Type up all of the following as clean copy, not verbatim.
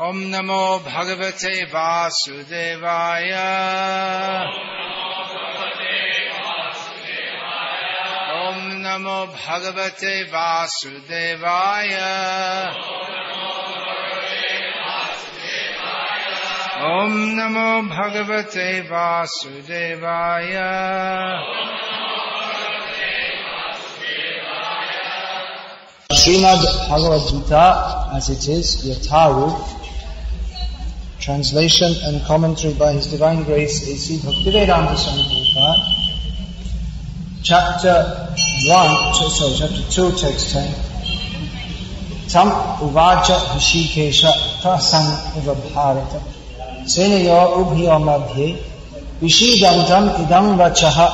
Om Namo Bhagavate Vasudevaya. Om Namo Bhagavate Vasudevaya. Om Namo Bhagavate Vasudevaya. Srimad Bhagavad-gita, as it is, Yatharūp, translation and commentary by His Divine Grace A.C. Bhaktivedanta Swami Prabhupada, chapter 2, text 10. Tam uvacha Rishikesha prasam iva bharata senayo ubhyo madhye vishidantam idam vachaha.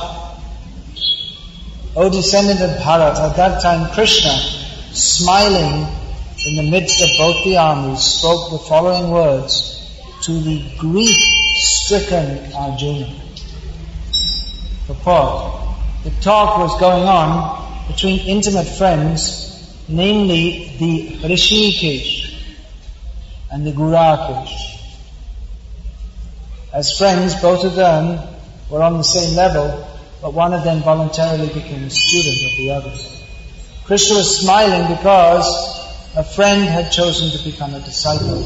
O descendant of Bharat, at that time Krishna, smiling in the midst of both the armies, spoke the following words to the grief-stricken Arjuna. Purport. The talk was going on between intimate friends, namely the Rishikesh and the Gurakesh. As friends, both of them were on the same level, but one of them voluntarily became a student of the other. Krishna was smiling because a friend had chosen to become a disciple.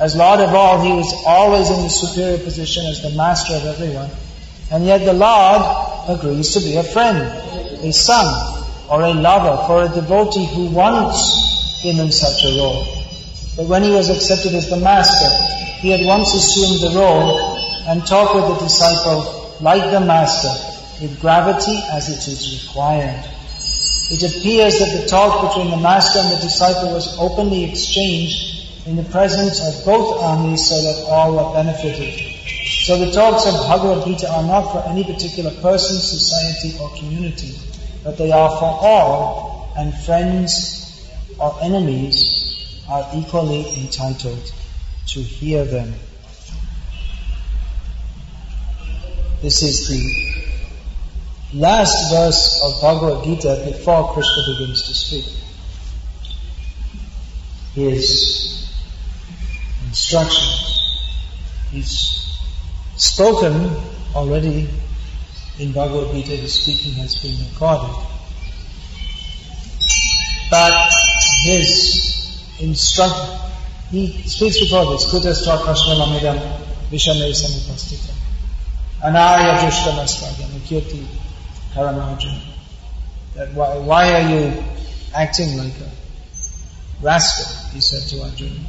As Lord of all, He was always in the superior position as the master of everyone. And yet the Lord agrees to be a friend, a son, or a lover for a devotee who once been in such a role. But when he was accepted as the master, he at once assumed the role and talked with the disciple like the master, with gravity as it is required. It appears that the talk between the master and the disciple was openly exchanged in the presence of both armies so that all were benefited. So the talks of Bhagavad-gita are not for any particular person, society or community, but they are for all, and friends or enemies are equally entitled to hear them. This is the last verse of Bhagavad-gita before Krishna begins to speak. His instructions. He's spoken already in Bhagavad-gita, his speaking has been recorded. But his instruction, he speaks before this, Kutastva Krishnalamidam Vishame Samupastita Anaya Jushtamastvagam Kirti Karamajana. That why are you acting like a rascal, he said to Arjuna.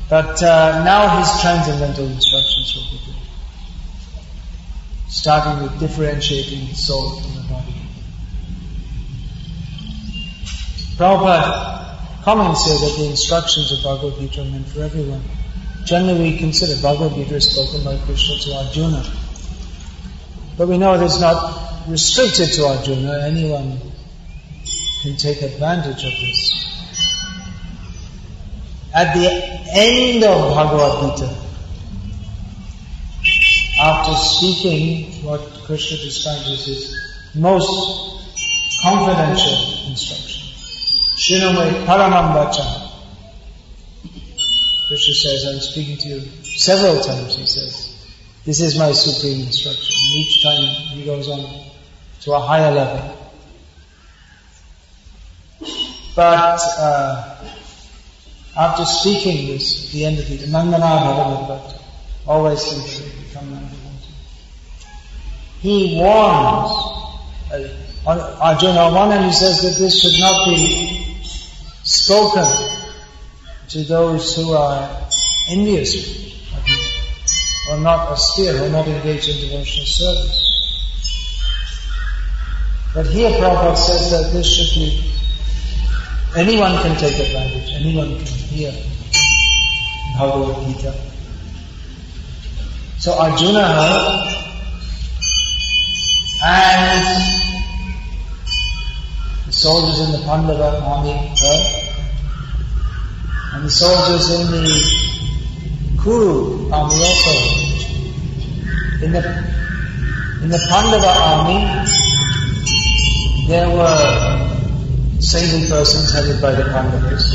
But now his transcendental instructions will be given, starting with differentiating the soul from the body. Prabhupada comments here that the instructions of Bhagavad-gita are meant for everyone. Generally we consider Bhagavad-gita is spoken by Krishna to Arjuna. But we know it is not restricted to Arjuna. Anyone can take advantage of this. At the end of Bhagavad-gita, after speaking what Krishna describes as his most confidential instruction, Shinome Paramam Vacham, Krishna says, I'm speaking to you several times, he says, this is my supreme instruction. And each time he goes on to a higher level. But after speaking this, at the end of it, Nandana Bhagavat Bhakti, always think to become Nandana. He warns Arjuna on one hand, he says that this should not be spoken to those who are envious of him, or not austere, or not engaged in devotional service. But here Prabhupada says that this should be, anyone can take advantage, anyone can hear Bhagavad-gita. So Arjuna heard, and the soldiers in the Pandava army heard, and the soldiers in the Kuru army also heard. In the Pandava army, there were saintly persons headed by the Pandavas.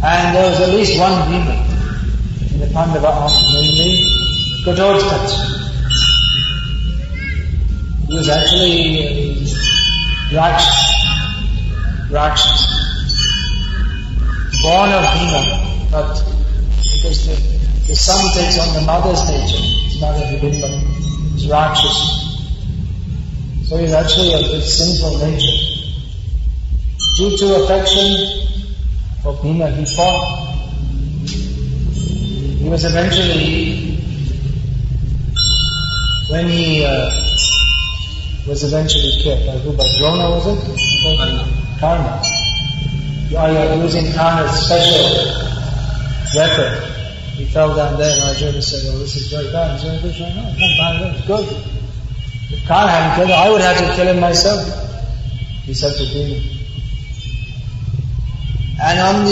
And there was at least one demon in the Pandava army, namely Ghatotkacha. He was actually Rakshas. Born of Bhima, but because the son takes on the mother's nature, his mother Hidimba is Rakshas. So he's actually of this sinful nature. Due to affection for Bhima, he fought. He was eventually, when he was eventually killed, by who? By Drona, was it? Karna. Using Karna's special weapon. He fell down there and Arjuna said, "Oh, this is very bad." He said, "No, it's not bad, it's good. If Karna hadn't killed him, I would have to kill him myself." He said to Bhima. And on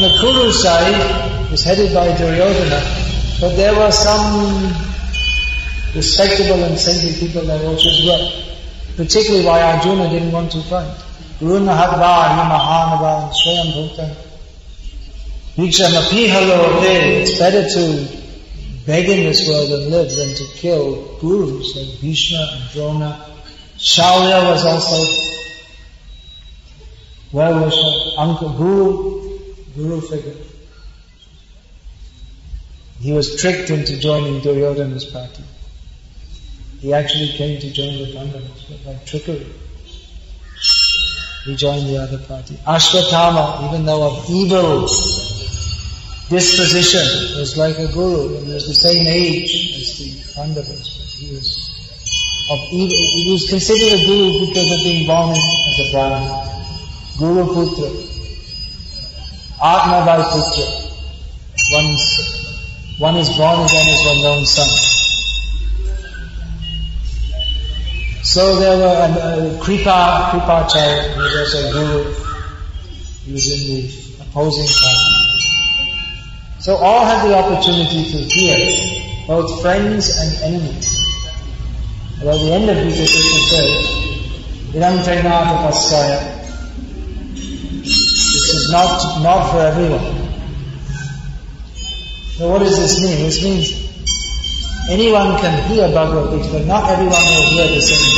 the Kuru side, it was headed by Duryodhana, but there were some respectable and saintly people there also as well. Particularly why Arjuna didn't want to fight. Guruna Hadvari Mahanava Swayam Bhutan Vikshamapihalode. It's better to beg in this world and live than to kill gurus like Bhishma and Drona. Shaulya was also well-wisher, uncle, guru figure. He was tricked into joining Duryodhana's party. He actually came to join the Pandavas, but by trickery, he joined the other party. Ashwatthama, even though of evil disposition, was like a guru, and he was the same age as the Pandavas, but he was of evil. He was considered a guru because of being born as a Brahmin. Guru Putra, Atma Vai Putra. One is born again as one's own son. So there were Kripacharya, who was also a guru. He was in the opposing party. So all had the opportunity to hear, both friends and enemies. But at the end of Gita, Krishna says, Idam Trainata Paskaya. This is not for everyone. So what does this mean? This means anyone can hear Bhagavad-gita, but not everyone will hear the same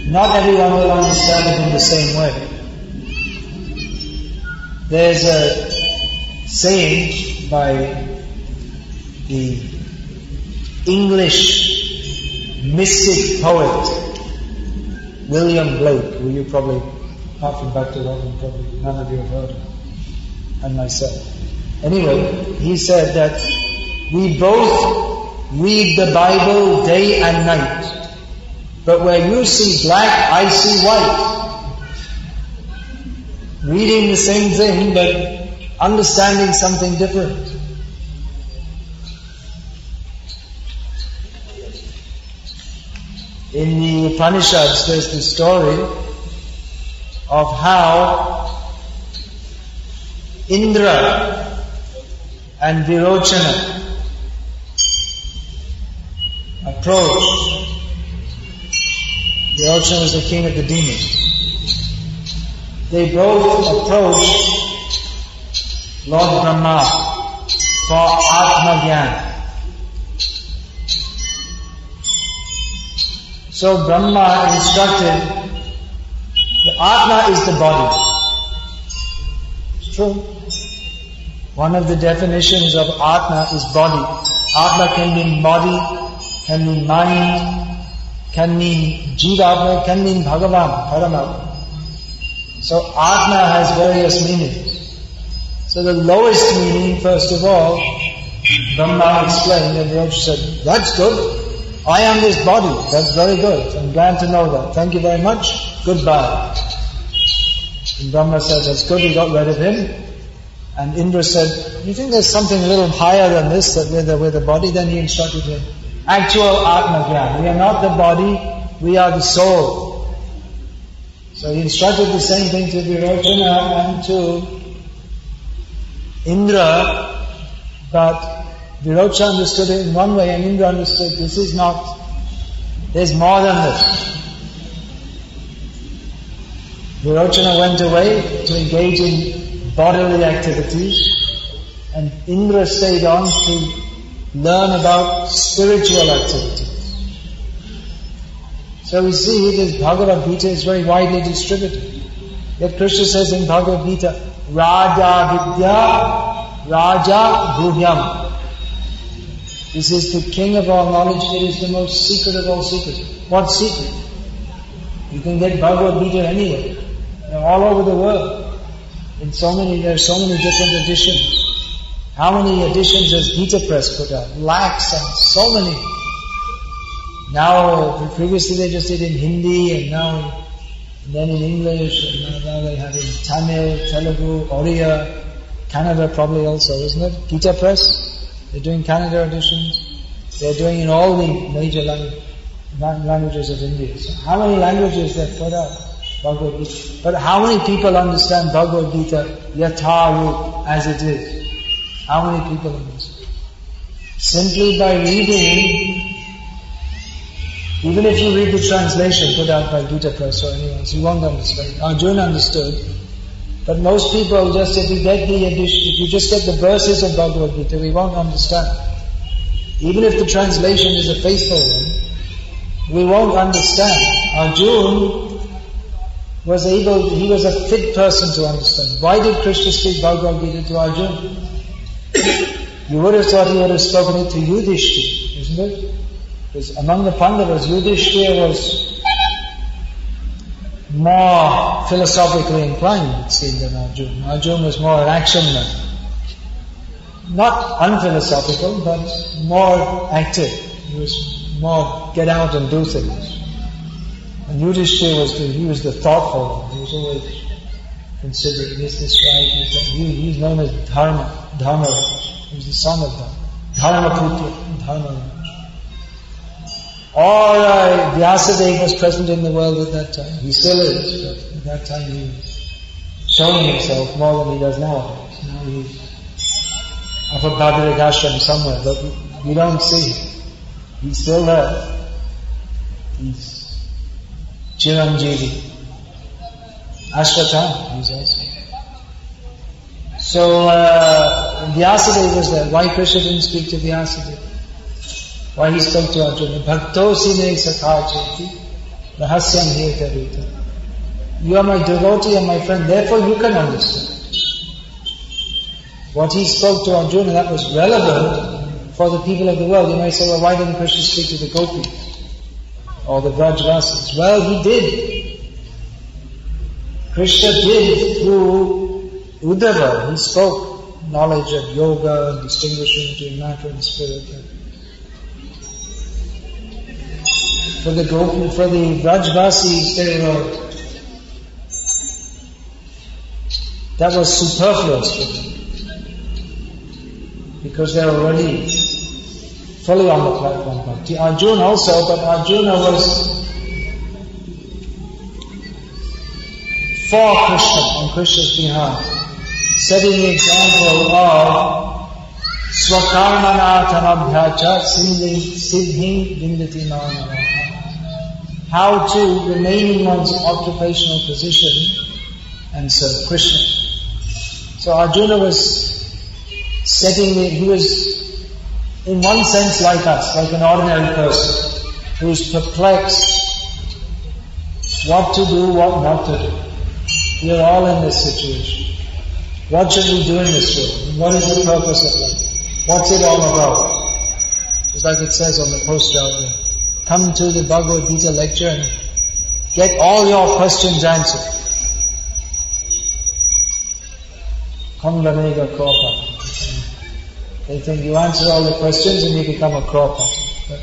thing. Not everyone will understand it in the same way. There's a saying by the English mystic poet William Blake, who you probably, apart from Bhakti-Ravan, probably none of you have heard of, and myself. Anyway, he said that we both read the Bible day and night, but where you see black, I see white. Reading the same thing, but understanding something different. In the Upanishads, there's the story of how Indra and Virochana approached. Virochana was the king of the demons. They both approached Lord Brahma for Atma Gyan. So Brahma instructed, the Atma is the body. It's true. One of the definitions of Atma is body. Atma can mean body, can mean mind, can mean Jivatma, can mean Bhagavan, Paramatma. So Atma has various meanings. So the lowest meaning, first of all, Brahma explained, and Vyocha said, that's good. I am this body. That's very good. I'm glad to know that. Thank you very much. Goodbye. And Brahma said, that's good, we got rid of him. And Indra said, you think there's something a little higher than this, that we're the body? Then he instructed him, actual Atma Gyan. We are not the body, we are the soul. So he instructed the same thing to Virochana and to Indra, but Virochana understood it in one way and Indra understood this is not There's more than this. Arjuna went away to engage in bodily activities, and Indra stayed on to learn about spiritual activities. So we see this Bhagavad-gita is very widely distributed. Yet Krishna says in Bhagavad-gita, Raja Vidya, Raja Guhyam. This is the king of all knowledge. It is the most secret of all secrets. What secret? You can get Bhagavad-gita anywhere. They're all over the world. There are so many different editions. How many editions has Gita Press put out? Lakhs and so many. Now, previously they just did in Hindi, and then in English, and now they have in Tamil, Telugu, Oriya, Kannada probably also, isn't it? Gita Press. They're doing Kannada editions. They're doing in all the major languages of India. So how many languages they've put out? Bhagavad-gita. But how many people understand Bhagavad-gita yatharu as it is? How many people understand? Simply by reading, even if you read the translation put out by Gita Press or anyone else, you won't understand. Arjuna understood. But most people just, if you just get the verses of Bhagavad-gita, we won't understand. Even if the translation is a faithful one, we won't understand. Arjuna he was a fit person to understand. Why did Krishna speak Bhagavad-gita to Arjuna? You would have thought he would have spoken it to Yudhishthira, isn't it? Because among the Pandavas, Yudhishthira was more philosophically inclined, it seemed, than Arjuna. Arjuna was more an action man. Not unphilosophical, but more active. He was more get out and do things. And Yudhishthira was the thoughtful one. He was always considering, is this right? He's known as Dharma. He was the son of Dharma. Dharma. Or Vyasadeva was present in the world at that time. He still is, but at that time he was showing himself more than he does nowadays. Now he's up at Bhagavad Ashram somewhere, but you don't see him. He's still there. He's Chiranjeevi. Ashwatthama, he's also. So Vyasadeva was there. Why Krishna didn't speak to Vyasadeva? Why he spoke to Arjuna? Bhaktosi me sakhacheti rahasyam hirkarita. You are my devotee and my friend, therefore you can understand. What he spoke to Arjuna, that was relevant for the people of the world. You may say, well, why didn't Krishna speak to the gopis? Or the Vrajvasis? Well, he did. Krishna did through Uddhava. He spoke knowledge of yoga, distinguishing between matter and spirit. For the Vrajvasis, that was superfluous for them, because they were already fully on the platform. Bhakti. Arjuna also, but Arjuna was for Krishna, on Krishna's behalf, setting the example of Swakarmanathamabhyacha siddhim vindati manava. How to remain in one's occupational position and serve Krishna. So Arjuna was he was in one sense like us, like an ordinary person, who is perplexed what to do, what not to do. We are all in this situation. What should we do in this world? What is the purpose of life? What's it all about? Just like it says on the poster out there. Come to the Bhagavad-gita lecture and get all your questions answered. Kondamega Kropata. They think you answer all the questions and you become a Kropata. But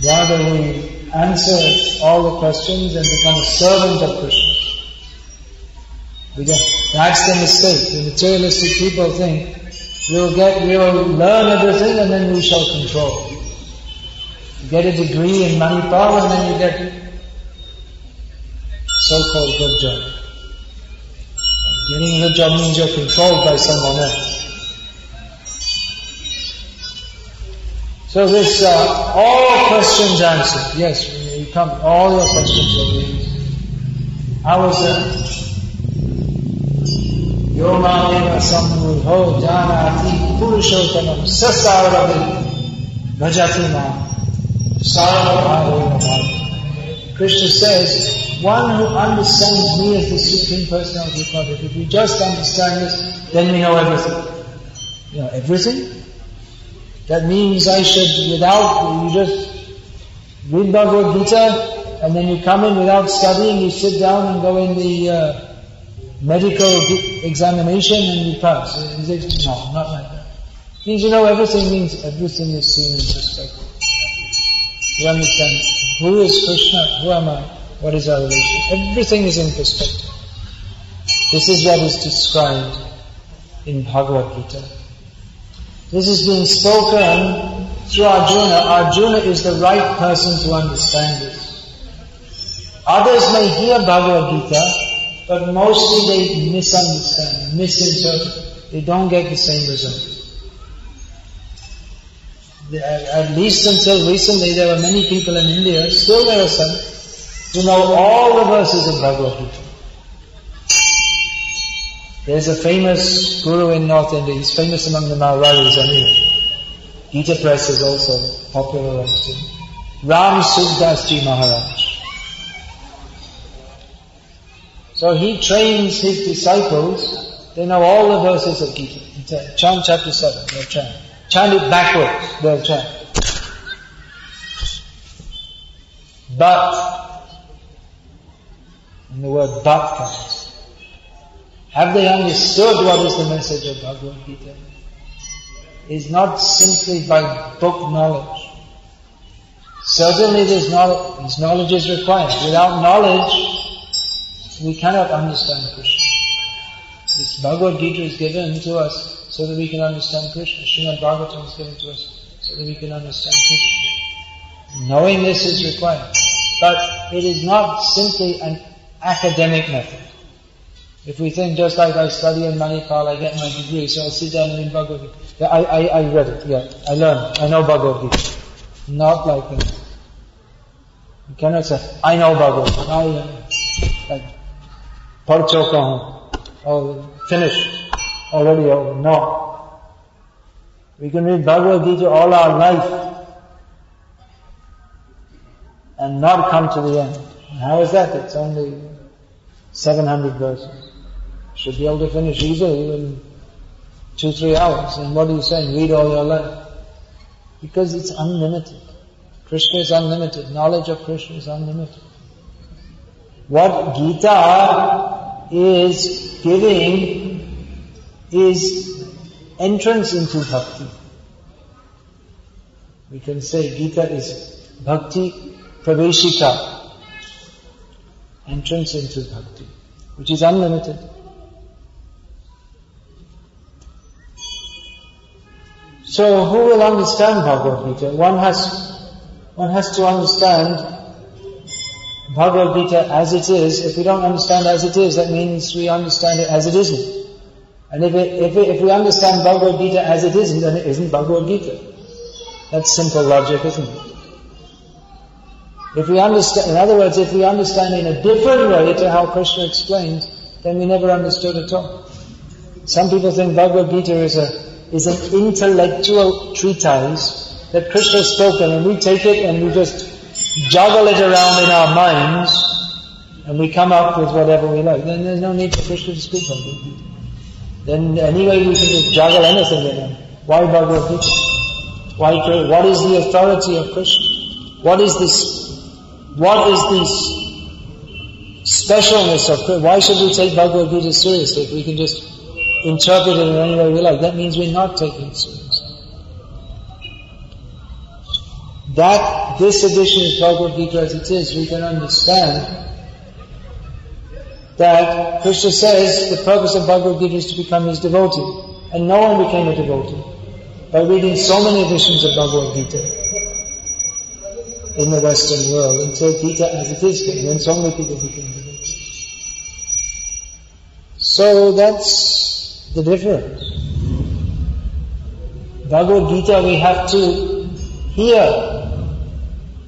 rather we answer all the questions and become a servant of Krishna. That's the mistake. The materialistic people think we'll learn everything and then we shall control. You get a degree in Manipal and then you get so-called good job. Getting a good job means you're controlled by someone else. So this, all questions answered. Yes, when you come, all your questions will be answered. How was that? Yomāneva samruho janāti puruṣottamam sasāravim bhajati māṁ sarvabhāvena bhāvena. Krishna says, one who understands me as the Supreme Personality of Godhead, if we just understand this, then we know everything. You know everything? That means I should, you just read Bhagavad-gita, and then you come in without studying, you sit down and go in the medical examination and you pass. No, not like that. It means you know everything, means everything is seen in perspective. You understand? Who is Krishna? Who am I? What is our relation? Everything is in perspective. This is what is described in Bhagavad-gita. This is being spoken through Arjuna. Arjuna is the right person to understand this. Others may hear Bhagavad-gita, but mostly they misunderstand, misinterpret. They don't get the same result. At least until recently, there were many people in India, still there are some, who know all the verses of Bhagavad-gita. There's a famous guru in North India, he's famous among the Marwaris anyway. Gita Press is also popularized him. Ram Sukdas Ji Maharaj. So he trains his disciples, they know all the verses of Gita. Chant chapter 7, they'll chant. Chant it backwards, they'll chant. But, and the word but comes. Have they understood what is the message of Bhagavad-gita? It's not simply by book knowledge. Certainly there's knowledge. This knowledge is required. Without knowledge, we cannot understand Krishna. This Bhagavad-gita is given to us so that we can understand Krishna. Srimad Bhagavatam is given to us so that we can understand Krishna. Knowing this is required. But it is not simply an academic method. If we think just like I study in Manipal, I get my degree, so I'll sit down and read Bhagavad-gita. I read it, yeah. I learned. I know Bhagavad-gita. Not like that. You cannot say, I know Bhagavad-gita. Like, Parcho kahu. Oh, finished. Already over. No. We can read Bhagavad-gita all our life and not come to the end. And how is that? It's only 700 verses. Should be able to finish easily in 2-3 hours. And what are you saying? Read all your life. Because it's unlimited. Krishna is unlimited. Knowledge of Krishna is unlimited. What Gita is giving is entrance into Bhakti. We can say Gita is Bhakti Praveshika. Entrance into Bhakti, which is unlimited. So who will understand Bhagavad-gita? One has to understand Bhagavad-gita as it is. If we don't understand as it is, that means we understand it as it isn't. And if we understand Bhagavad-gita as it isn't, then it isn't Bhagavad-gita. That's simple logic, isn't it? If we understand, in other words, if we understand in a different way to how Krishna explains, then we never understood at all. Some people think Bhagavad-gita is an intellectual treatise that Krishna has spoken, and we take it and we just juggle it around in our minds, and we come up with whatever we like. Then there's no need for Krishna to speak Bhagavad-gita. Then anyway we can just juggle anything in it. Why Bhagavad-gita? What is the authority of Krishna? What is this specialness of Krishna? Why should we take Bhagavad-gita seriously if we can just interpret it in any way we like? That means we're not taking it seriously. This edition of Bhagavad-gita as it is, we can understand that Krishna says the purpose of Bhagavad-gita is to become his devotee. And no one became a devotee by reading so many editions of Bhagavad-gita in the Western world until Gita as it is came, and so many people became devotees. So that's the difference. Bhagavad-gita we have to hear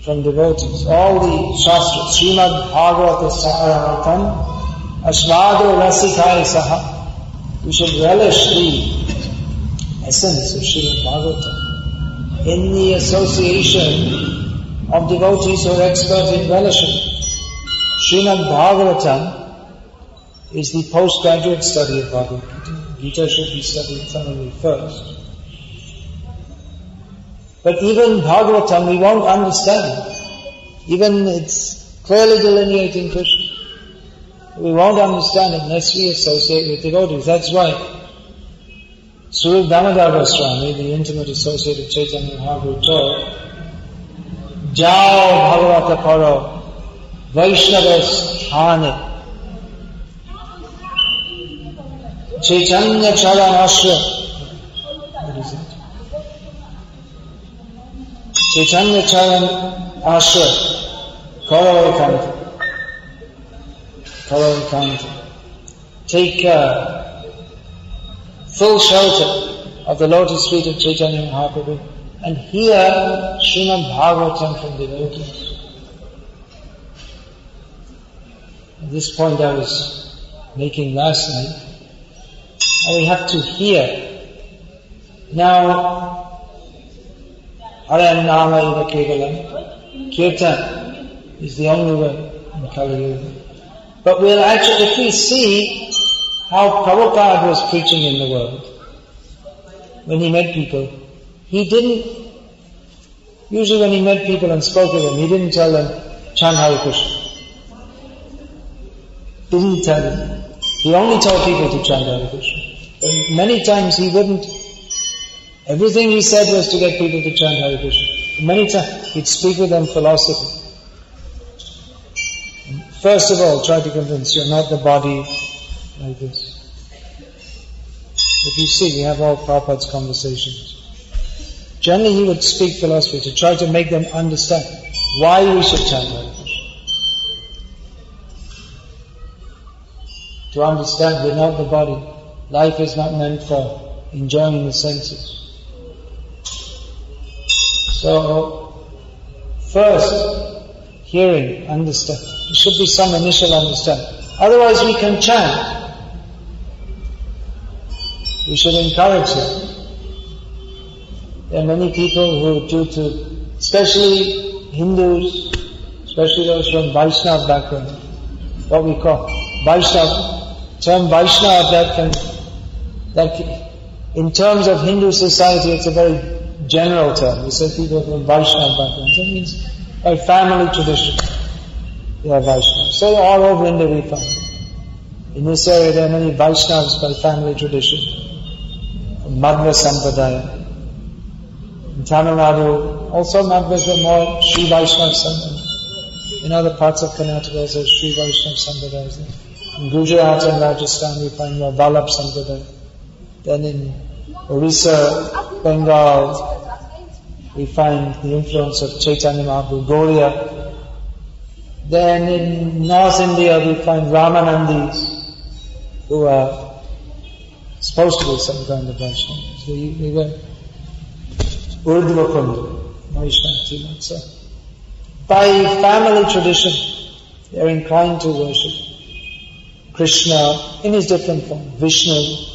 from devotees. All the Shastras, Srimad Bhagavata Saramatam, Asvado Rasikai Saha. We should relish the essence of Srimad Bhagavatam in the association of devotees who are expert in relishing. Srimad Bhagavatam is the postgraduate study of Bhagavad-gita. Gita should be studied thoroughly first. But even Bhagavatam we won't understand. Even it's clearly delineating Krishna. We won't understand it unless we associate with devotees. That's why Sri Damodar Swami, the intimate associate of Chaitanya Mahaprabhu, told, Jao Bhagavata Paro Vaishnavas Thane Chaitanya Charan Ashra. What is it? Chaitanya Charan Ashra Karo Ekanta. Karo Ekanta. Take full shelter of the lotus feet of Chaitanya Mahaprabhu and hear Srimad Bhagavatam from devotees. At this point I was making last night. We have to hear. Now, Haran Nama Iva Kevalam, Kirtan is the only way in Kali Yuga. But we'll actually, if we see how Prabhupada was preaching in the world, when he met people, he didn't, usually when he met people and spoke to them, he didn't tell them, chant Hare Krishna. Didn't tell them. He only told people to chant Hare Krishna. And many times he wouldn't, everything he said was to get people to chant Hare Krishna. Many times he'd speak with them philosophy. First of all, try to convince you're not the body like this. If you see, we have all Prabhupada's conversations. Generally he would speak philosophy to try to make them understand why we should chant Hare Krishna. To understand we're not the body. Life is not meant for enjoying the senses. So, first, hearing, understand. There should be some initial understanding. Otherwise we can chant. We should encourage it. There are many people who, due to, especially Hindus, especially those from Vaishnava background, what we call Vaishnava, term Vaishnava, that in terms of Hindu society it's a very general term. We say people from Vaishnava background. That means by family tradition they are Vaishnavas. So all over India we find. In this area there are many Vaishnavas by family tradition. Madhva Sampradaya. In Tamil Nadu also Madhvas are more Sri Vaishnava Sampradaya. In other parts of Karnataka also Sri Vaishnava Sampradaya. In Gujarat and Rajasthan we find more Vallabh Sampradaya. Then in Orissa, Bengal, we find the influence of Chaitanya Mahaprabhu, Gaudiya. Then in North India we find Ramanandis, who are supposed to be some kind of Vaishnavas. They were Urdhva Kunda, Vaishnava. So, by family tradition, they are inclined to worship Krishna in his different form, Vishnu.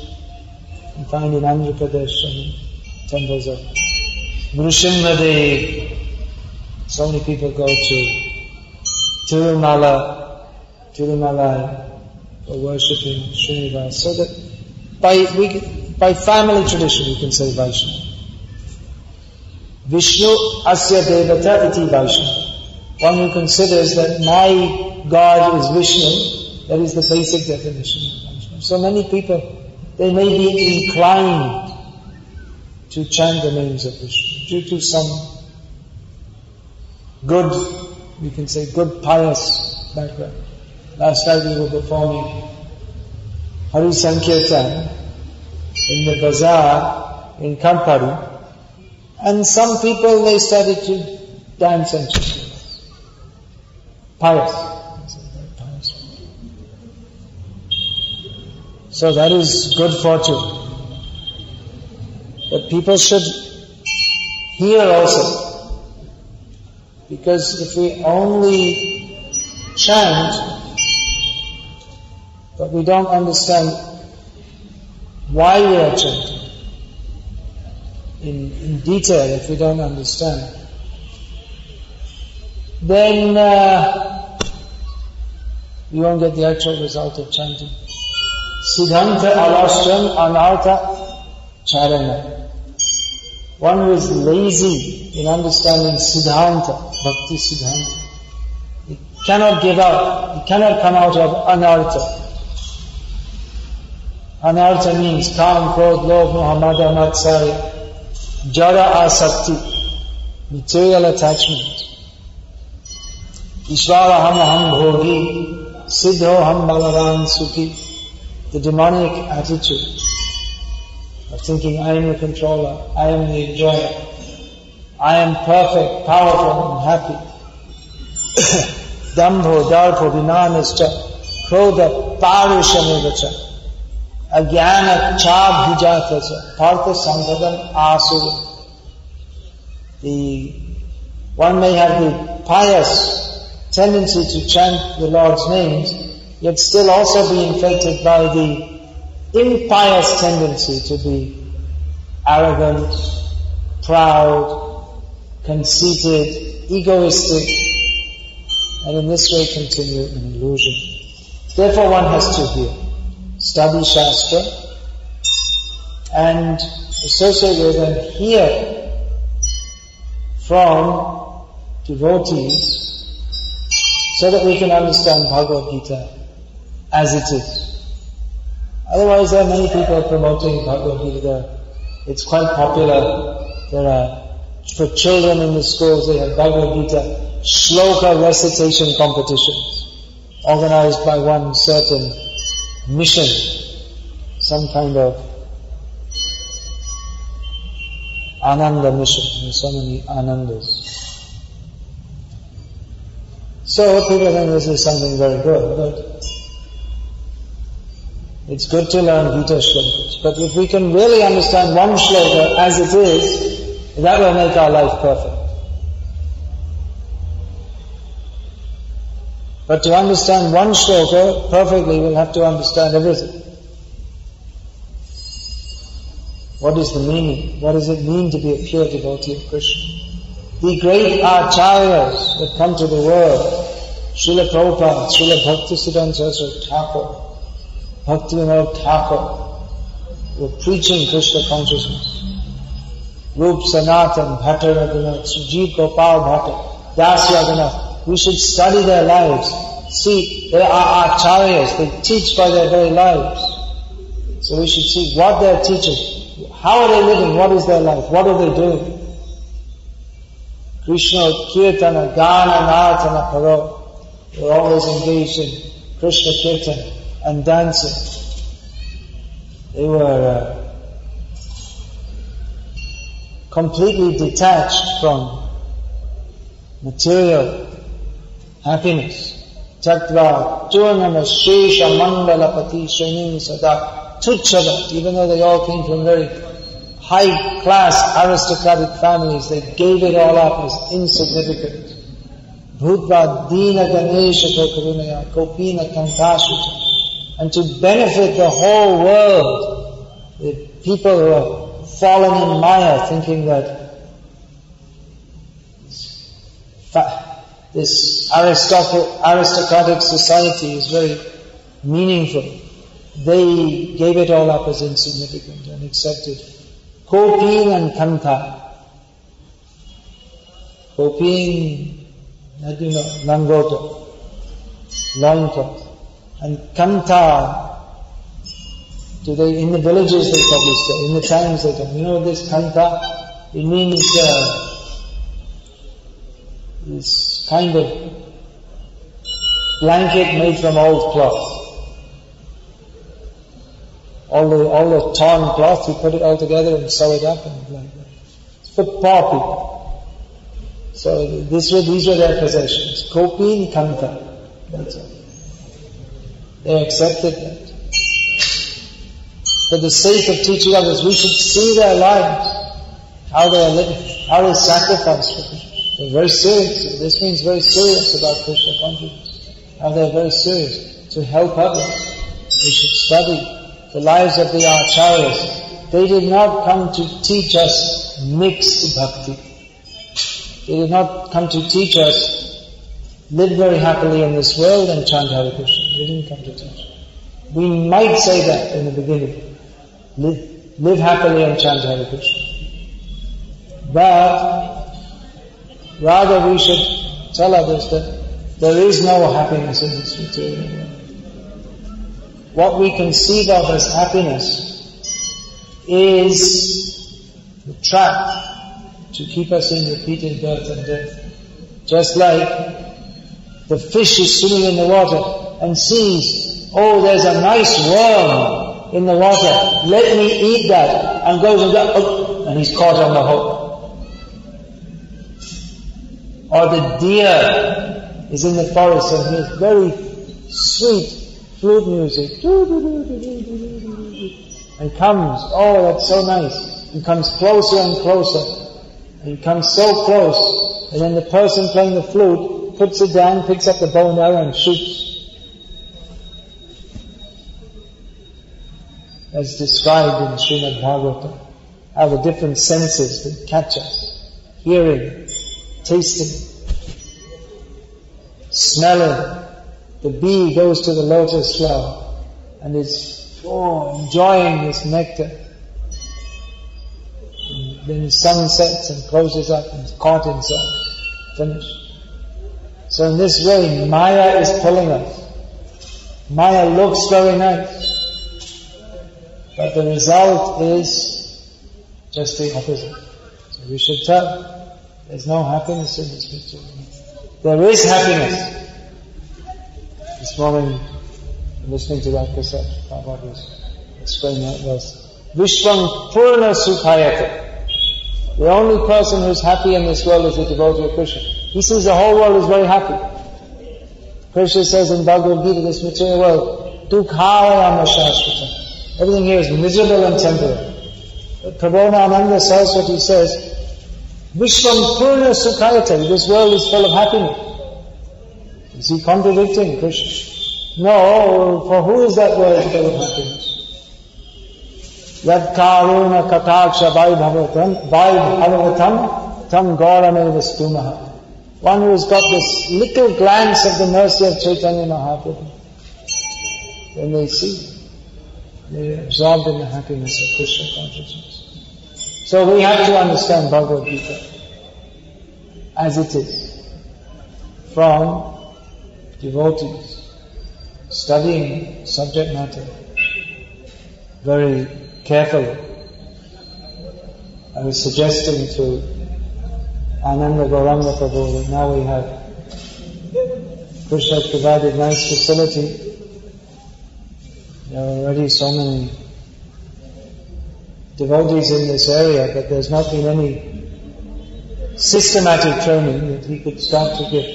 You find in Andhra Pradesh temples of Nrsimhadev. So many people go to Tirumala for worshipping Srinivas. So that by family tradition you can say Vaishnava. Vishnu asya devata iti Vaishnava. One who considers that my God is Vishnu, that is the basic definition of Vaishnava. So many people, they may be inclined to chant the names of Vishnu due to some good, we can say good pious background. Last night we were performing Hari Sankirtan in the bazaar in Kampari, and some people they started to dance and chant. Pious. So that is good fortune. But people should hear also Because if we only chant, but we don't understand why we are chanting, in detail, if we don't understand, then we won't get the actual result of chanting. Siddhanta alastram anartha charana. One who is lazy in understanding Siddhanta, Bhakti Siddhanta, he cannot give up, he cannot come out of anartha. Anartha means kam, krodh, lobh, moha, mada, matsarya, jara asakti, material attachment. Ishvara ham aham bhogi, siddho ham balavan sukhi. The demonic attitude of thinking I am the controller, I am the enjoyer, I am perfect, powerful and happy. Dambho, darpo, vinanascha, krodha, parushamevacha, ajnana, chabhijatacha, partha sampadam asura. One may have the pious tendency to chant the Lord's names, yet still also be infected by the impious tendency to be arrogant, proud, conceited, egoistic, and in this way continue in illusion. Therefore one has to hear, study Shastra, and associate with and hear from devotees so that we can understand Bhagavad-gita as it is. Otherwise, there are many people promoting Bhagavad-gita. It's quite popular. There are, for children in the schools, they have Bhagavad-gita shloka recitation competitions organized by one certain mission, some kind of Ananda mission. There's so many Anandas. So people think this is something very good, but it's good to learn Gita shlokas. But if we can really understand one shloka as it is, that will make our life perfect. But to understand one shloka perfectly, we'll have to understand everything. What is the meaning? What does it mean to be a pure devotee of Krishna? The great acharyas that come to the world, Srila Prabhupada, Srila Bhaktisiddhanta Saraswati Thakur, Bhaktivinoda Thakur, were preaching Krishna consciousness. Rup Sanatan, Bhatta Raghunath, Sujeev Gopal Bhatta, Das Raghunath. We should study their lives. See, they are acharyas, they teach by their very lives. So we should see what they're teaching. How are they living? What is their life? What are they doing? Krishna Kirtana, Gana, Nartana, Paro. They're always engaged in Krishna Kirtana and dancing. They were completely detached from material happiness. Tattva Turnama Shesha Mandalapati Shrenim Sada Tuchada. Even though they all came from very high class aristocratic families, they gave it all up as insignificant. Bhutva Dina Ganesha Karunaya Kopina Kantashita. And to benefit the whole world, the people who are fallen in Maya, thinking that this aristocratic society is very meaningful. They gave it all up as insignificant and accepted Kopin and Kanta. Kopin, Langota, loincloth. And Kanta, in the villages they probably say, in the towns they don't. You know this Kanta? It means this kind of blanket made from old cloth. All the torn cloth, you put it all together and sew it up and like that. It's for poor people. So these were their possessions. Kopin Kanta. That's all. They accepted that. For the sake of teaching others, we should see their lives, how they are living, how they sacrifice for Krishna. They're very serious. This means very serious about Krishna consciousness. How they're very serious to help others. We should study the lives of the Acharyas. They did not come to teach us mixed bhakti. They did not come to teach us live very happily in this world and chant Hare Krishna. They didn't come to teach. We might say that in the beginning. Live happily and chant Hare Krishna. But rather we should tell others that there is no happiness in this material world. What we conceive of as happiness is the trap to keep us in repeated birth and death. Just like the fish is swimming in the water and sees, oh, there's a nice worm in the water, let me eat that, and goes and goes, and he's caught on the hook. Or the deer is in the forest and hears very sweet flute music, and comes, oh, that's so nice, and comes closer and closer, and he comes so close, and then the person playing the flute puts it down, picks up the bow and arrow and shoots. As described in Srimad Bhagavatam, how the different senses that catch us, hearing, tasting, smelling. The bee goes to the lotus flower and is enjoying this nectar. And then the sun sets and closes up and is caught inside. Finished. So in this way, Maya is pulling us. Maya looks very nice, but the result is just the opposite. So we should tell, there's no happiness in this material. There is happiness. This morning, listening to Vikasa, Prabhupada was explaining that verse. Vishwam Purna Sukhayate. The only person who's happy in this world is the devotee of Krishna. He sees the whole world is very happy. Krishna says in Bhagavad-gita, this material world, Dukkhayama Shashvata. Everything here is miserable and temporary. But Prabhupada Saraswati says, Vishwam Purna Sukhayate. This world is full of happiness. Is he contradicting Krishna? No, for who is that world full of happiness? Yad karuna kataksha vaibhavatam tam gaurameva stumaha. One who has got this little glance of the mercy of Chaitanya Mahaprabhu. When they see, they are absorbed in the happiness of Krishna consciousness. So we have to understand Bhagavad-gita as it is, from devotees, studying subject matter very carefully. I was suggesting to Ananda Gauranga Prabhu that now we have, Krishna has provided nice facility. There are already so many devotees in this area, but there's not been any systematic training that he could start to give.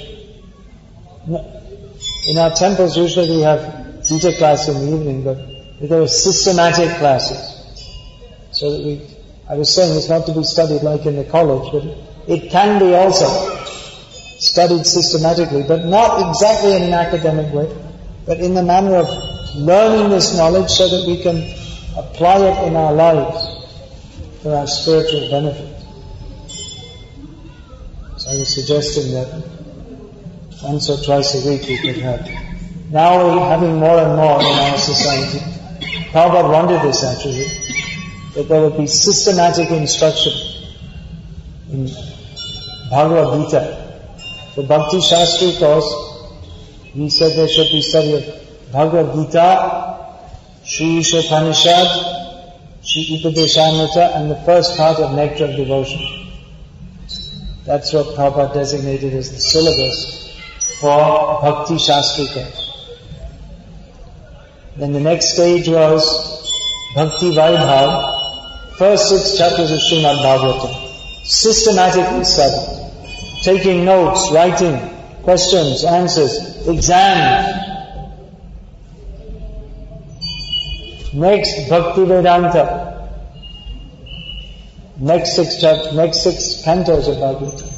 In our temples usually we have Gita class in the evening, but there are systematic classes. So that I was saying it's not to be studied like in the college, but it can be also studied systematically, but not exactly in an academic way, but in the manner of learning this knowledge so that we can apply it in our lives for our spiritual benefit. So I was suggesting that once or twice a week we could have. Now we're having more and more in our society. Prabhupada wanted this actually, that there would be systematic instruction in Bhagavad-gita. The Bhakti Shastri course, he said there should be study of Bhagavad-gita, Shri Ishopanishad, Shri Upadeshamrita, and the first part of Nectar of Devotion. That's what Prabhupada designated as the syllabus for Bhakti Shastri course. Then the next stage was Bhakti Vaibhav, first 6 chapters of Srimad Bhagavatam, systematically studied, taking notes, writing, questions, answers, exams. Next, Bhakti Vedanta, next 6 cantos of Bhagavatam.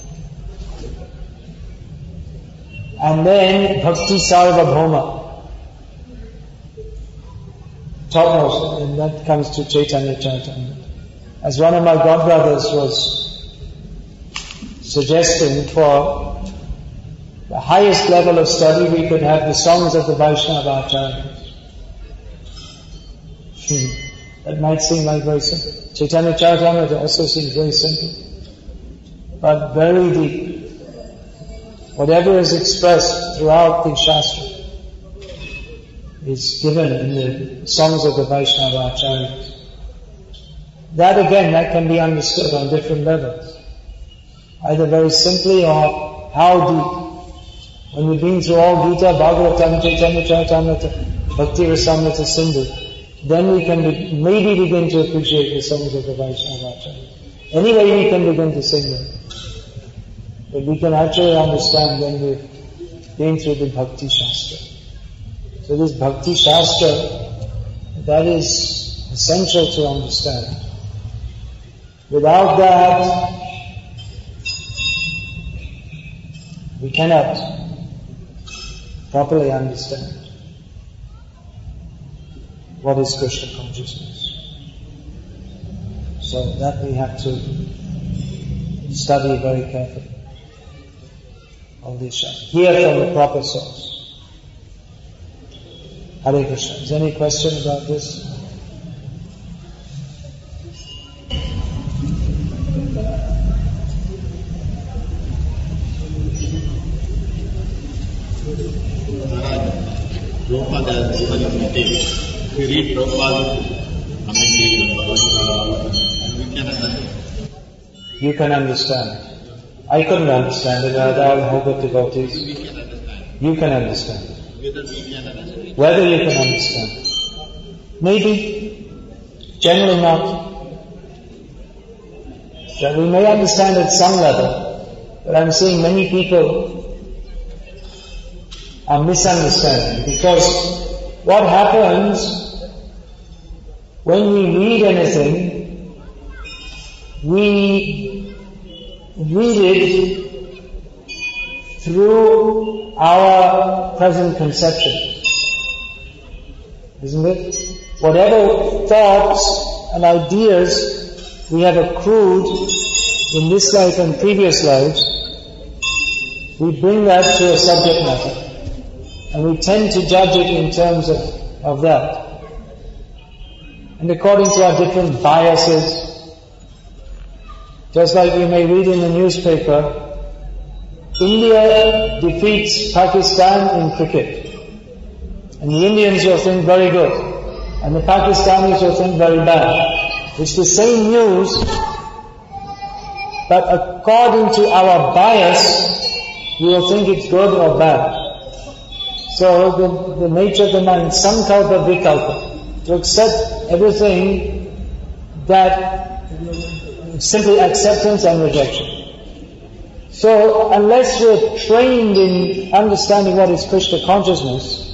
And then Bhakti Sarvabhauma, topmost, and that comes to Chaitanya Charitamrita. As one of my godbrothers was suggesting, for the highest level of study we could have the songs of the Vaishnava Acharyas. That might seem like very simple. Chaitanya Charitamrita also seems very simple, but very deep. Whatever is expressed throughout the Shastra is given in the songs of the Vaishnava Acharyas. That again, that can be understood on different levels. Either very simply or how deep. When we've been through all Gita, Bhagavatam, Chaitanya Charitamrita, Bhakti Rasamrita Sindhu, then we can maybe begin to appreciate the songs of the Vaishnava Acharyas. Anyway, we can begin to sing them. But we can actually understand when we've been through the Bhakti Shastra. So this Bhakti Shastra, that is essential to understand. Without that, we cannot properly understand what is Krishna consciousness. So that we have to study very carefully. All this hear from the proper source. Hare Krishna. Is there any question about this? Prabhupada has given a meeting. If we read Prabhupada's commentary on Bhagavad-gita, we can understand. You can understand. I couldn't understand it without help of devotees. We can understand. You can understand. Whether we can understand. Whether you can understand. Maybe. Generally not. So we may understand at some level, but I'm seeing many people are misunderstanding, because what happens when we read anything, we read it through our present conception, isn't it? Whatever thoughts and ideas we have accrued in this life and previous lives, we bring that to a subject matter, and we tend to judge it in terms of that. And according to our different biases, just like we may read in the newspaper, India defeats Pakistan in cricket. And the Indians will think very good, and the Pakistanis will think very bad. It's the same news, but according to our bias, we will think it's good or bad. So the nature of the mind, sankalpa vikalpa, to accept everything, that simply acceptance and rejection. So unless we're trained in understanding what is Krishna consciousness,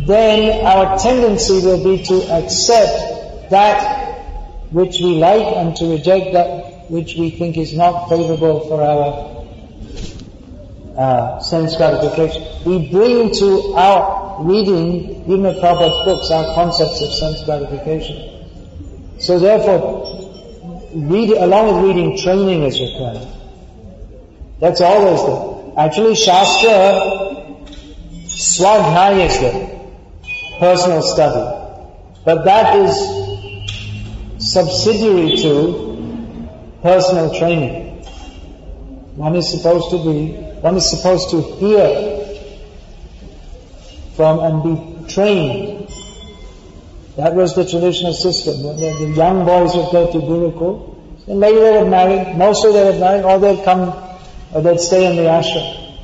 then our tendency will be to accept that which we like and to reject that which we think is not favorable for our sense gratification. We bring to our reading, even of Prabhupada's books, our concepts of sense gratification. So therefore, along with reading, training is required. That's always there. Actually, Shastra, Swadhyaya is there, personal study. But that is subsidiary to personal training. One is supposed to hear from and be trained. That was the traditional system. The young boys would go to Gurukul, and later they would marry. Mostly they would marry, or they'd come, or they'd stay in the ashram.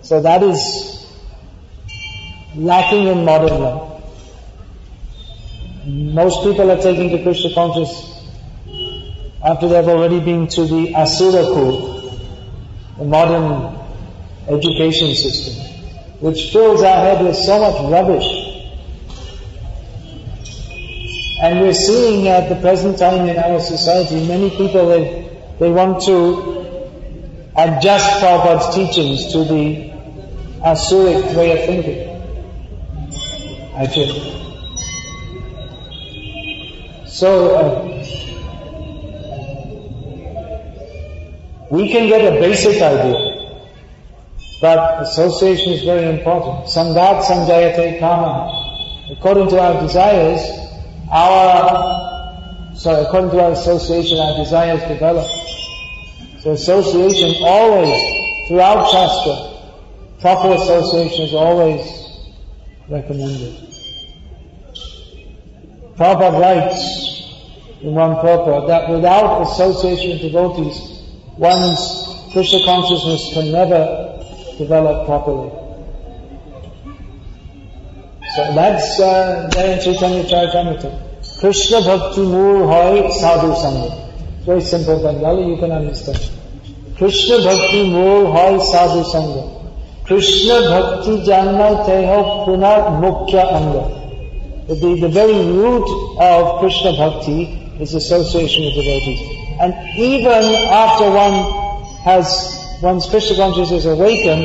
So that is lacking in modern life. Most people are taking to Krishna consciousness after they've already been to the Asura Kul, the modern education system, which fills our head with so much rubbish. And we're seeing at the present time in our society, many people, they want to adjust Prabhupada's teachings to the asuric way of thinking, I feel. So, we can get a basic idea, but association is very important. Sangat sanjayate kama. According to our desires, according to our association, our desires develop. So association always, throughout Shastra, proper association is always recommended. Prabhupada writes in one purport that without association with devotees, one's Krishna consciousness can never develop properly. So that's there in Chaitanya Charitamrita. Krishna Bhakti Mool Hoy Sadhu Sangha. Very simple Bengali, you can understand. Krishna Bhakti Mool Hoy Sadhu Sangha. Krishna Bhakti Janma Teho Punar Mukhya Anga. The very root of Krishna Bhakti is association with devotees. And even after one's Krishna consciousness is awakened,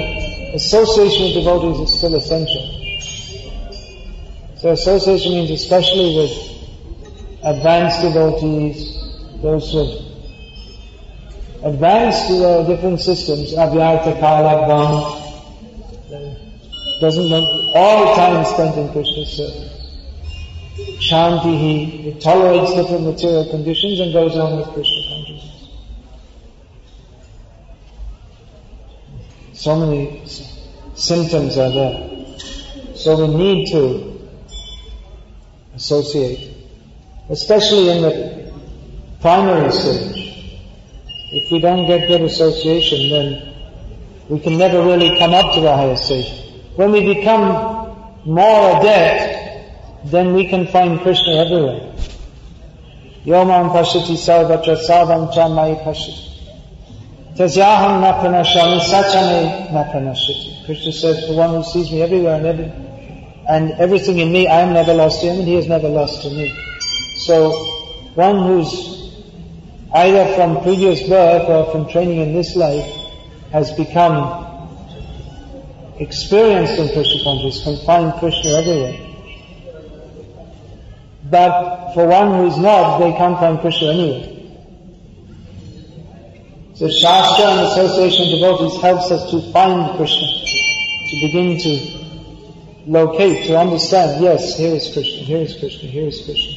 association with devotees is still essential. So association means especially with advanced devotees, those with advanced different systems, avyarta kala bham, doesn't want all time spent in Krishna's service. Shantihi, it tolerates different material conditions and goes on with Krishna consciousness. So many symptoms are there. So we need to associate, especially in the primary stage. If we don't get good association, then we can never really come up to the higher stage. When we become more adept, then we can find Krishna everywhere. Yomam pashati sarvatra sarvam cha mai pashati. Tasyaham na pranashami sachame na pranashati. Krishna says, the one who sees me everywhere and everything in me, I am never lost to him and he is never lost to me. So, one who's either from previous birth or from training in this life has become experienced in Krishna consciousness, can find Krishna everywhere. But for one who is not, they can't find Krishna anywhere. So Shastra and association of devotees helps us to find Krishna, to begin to locate, to understand, yes, here is Krishna, here is Krishna, here is Krishna.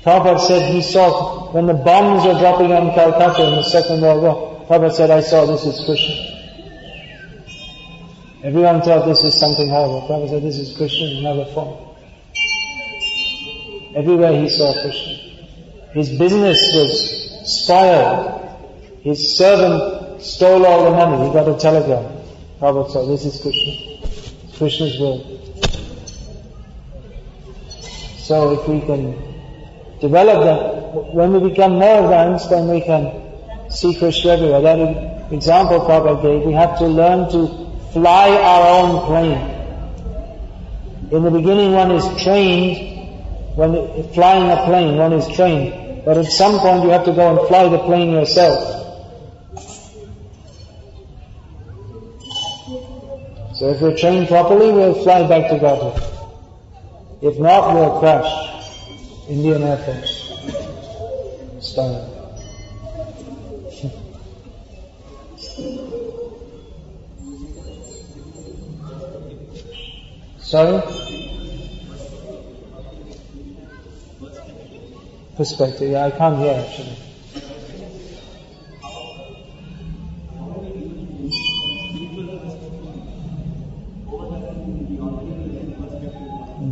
Prabhupada said he saw, when the bombs were dropping on Calcutta in the Second World War, Prabhupada said, I saw this is Krishna. Everyone thought this is something horrible. Prabhupada said, this is Krishna in another form. Everywhere he saw Krishna. His business was spoiled. His servant stole all the money. He got a telegram. Prabhupada said, this is Krishna. Krishna's will. So if we can develop that, when we become more advanced, then we can see Krishna everywhere. That example Prabhupada gave, we have to learn to fly our own plane. In the beginning one is trained, when flying a plane, one is trained. But at some point you have to go and fly the plane yourself. So if we're trained properly, we'll fly back to Godhead. If not, we'll crash. Indian Air Force style. Sorry? Perspective. Yeah, I can't hear actually.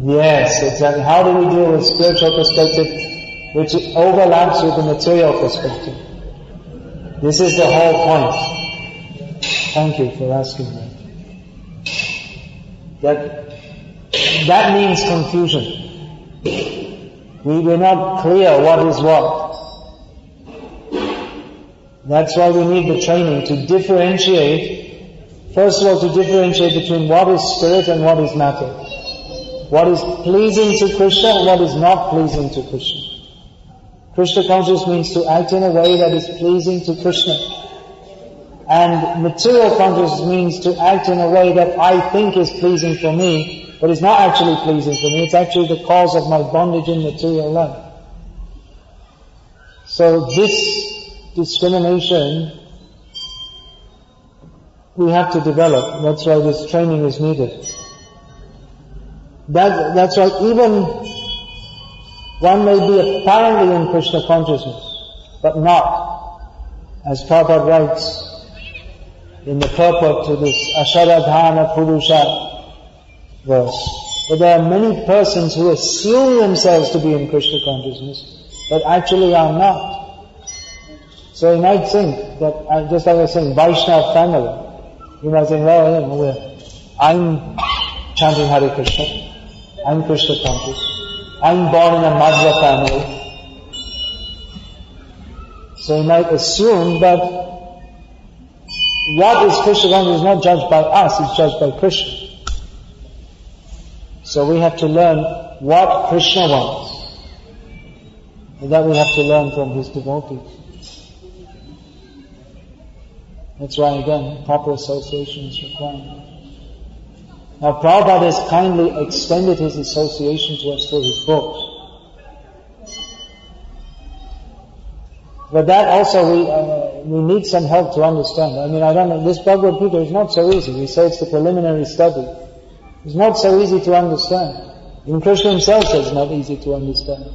Yes, exactly. How do we deal with spiritual perspective which overlaps with the material perspective? This is the whole point. Thank you for asking that. That means confusion. We're not clear what is what. That's why we need the training to differentiate. First of all, to differentiate between what is spirit and what is matter. What is pleasing to Krishna and what is not pleasing to Krishna. Krishna consciousness means to act in a way that is pleasing to Krishna. And material consciousness means to act in a way that I think is pleasing for me, but it's not actually pleasing for me. It's actually the cause of my bondage in material life. So this discrimination we have to develop. That's why this training is needed. That's why even one may be apparently in Krishna consciousness, but not. As Prabhupada writes in the purport to this Asharadhana Purusha verse, but there are many persons who assume themselves to be in Krishna consciousness, but actually are not. So you might think that, just like I was saying, Vaishnava family, you might think, well, I'm chanting Hare Krishna, I'm Krishna conscious, I'm born in a Madhva family. So you might assume that what is Krishna conscious is not judged by us, it's judged by Krishna. So we have to learn what Krishna wants. And that we have to learn from his devotees. That's why again, proper association is required. Now Prabhupada has kindly extended his association to us through his books. But that also we need some help to understand. I mean, I don't know, this Bhagavad-gita is not so easy. We say it's the preliminary study. It's not so easy to understand. Even Krishna himself says it's not easy to understand.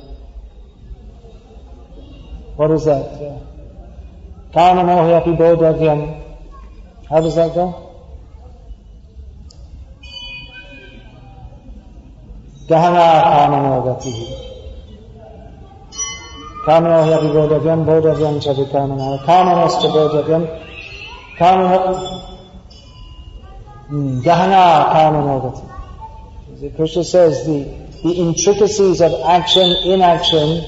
What is that? Karmamohyapi bodhavyam. How does that go? Gahana karmanogatihi. Karmamohyapi bodhavyam, bodhavyam chavikarmanah. Karmanoscha bodhavyam. Gahana karmanogati. Krishna says the intricacies of action, inaction,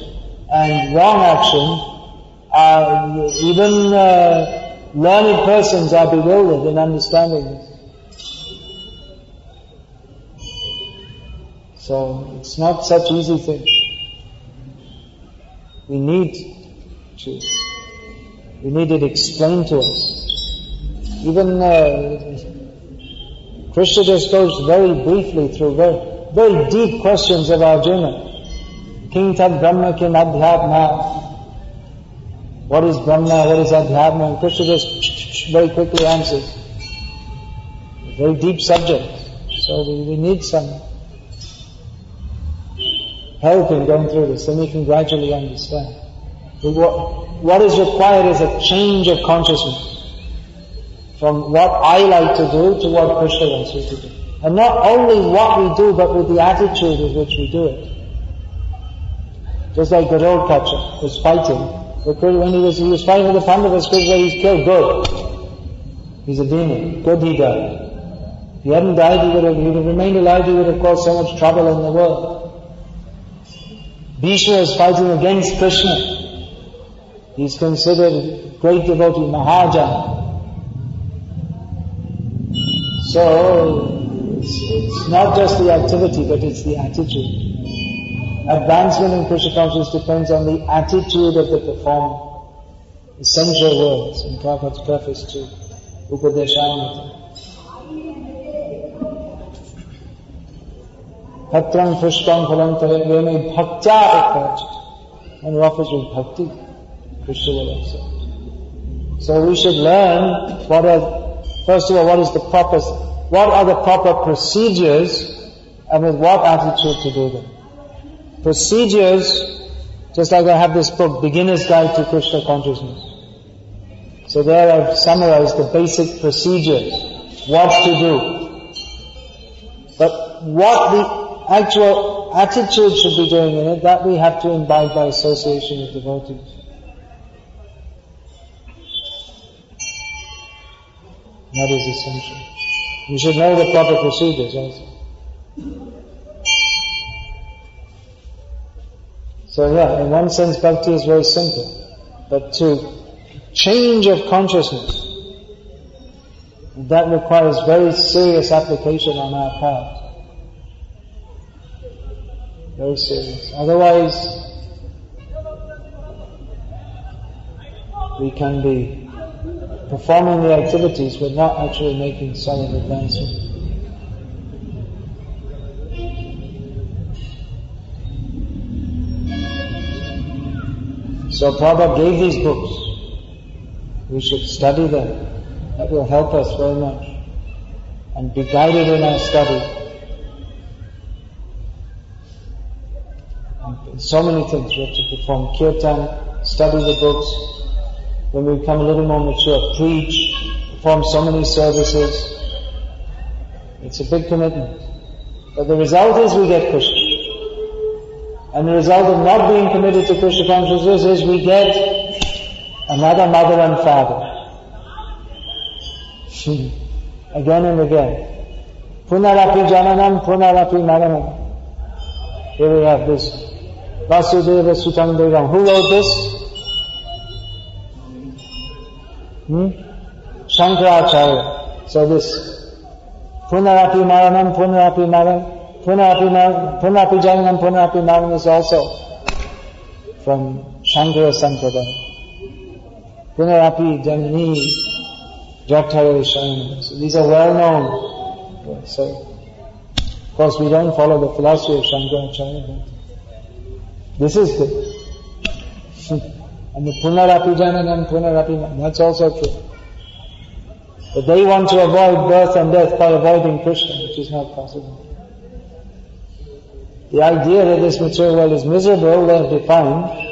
and wrong action even learned persons are bewildered in understanding this. So it's not such easy thing. We need it explained to us. Even Krishna just goes very briefly through very deep questions of Arjuna. King Tad Brahma Kim Adhyatma. What is Brahma? What is Adhyatma? And Krishna just very quickly answers. Very deep subject. So we need some help in going through this, then we can gradually understand. What is required is a change of consciousness from what I like to do to what Krishna wants me to do. And not only what we do, but with the attitude with which we do it. Just like Garuda was fighting. When he was fighting with the Pandavas, Krishna, he's killed. Good. He's a demon. Good, he died. If he hadn't died, he would have remained alive, he would have caused so much trouble in the world. Bhishma is fighting against Krishna. He's considered a great devotee, Mahajana. So, it's not just the activity, but it's the attitude. Advancement in Krishna consciousness depends on the attitude of the performer. Essential words in Prabhupada's preface to Upadeshamrita. Patram pushpam phalam tayame bhaktya ekharachit. One who offers with bhakti, Krishna will accept. So we should learn what are the proper procedures and with what attitude to do them. Procedures, just like I have this book, Beginner's Guide to Krishna Consciousness. So there I've summarized the basic procedures, what to do. But what the actual attitude should be doing in it, that we have to imbibe by association with devotees. That is essential. You should know the proper procedures also. So yeah, in one sense bhakti is very simple. But to change of consciousness, that requires very serious application on our part. Very serious. Otherwise, we can be performing the activities, we're not actually making solid advancement. So Prabhupada gave these books. We should study them. That will help us very much. And be guided in our study. And so many things. We have to perform kirtan, study the books. When we become a little more mature, preach, perform so many services. It's a big commitment. But the result is we get Krishna. And the result of not being committed to Krishna consciousness is we get another mother and father. Again and again. Punarapi jananam, punarapi maranam. Here we have this. Vasudeva Sutam Devam. Who wrote this? Shankaracharya. So this Punarapi maranam, punarapi maranam. Punarapi jananam, punarapi maranam is also from Shankara Sampradaya. Punarapi janani Jaktare Shayanam. So these are well known. So, of course, we don't follow the philosophy of Shankaracharya, but this is good. And the Punarapi Jananam, Punarapi, that's also true. But they want to avoid birth and death by avoiding Krishna, which is not possible. The idea that this material world is miserable, they have defined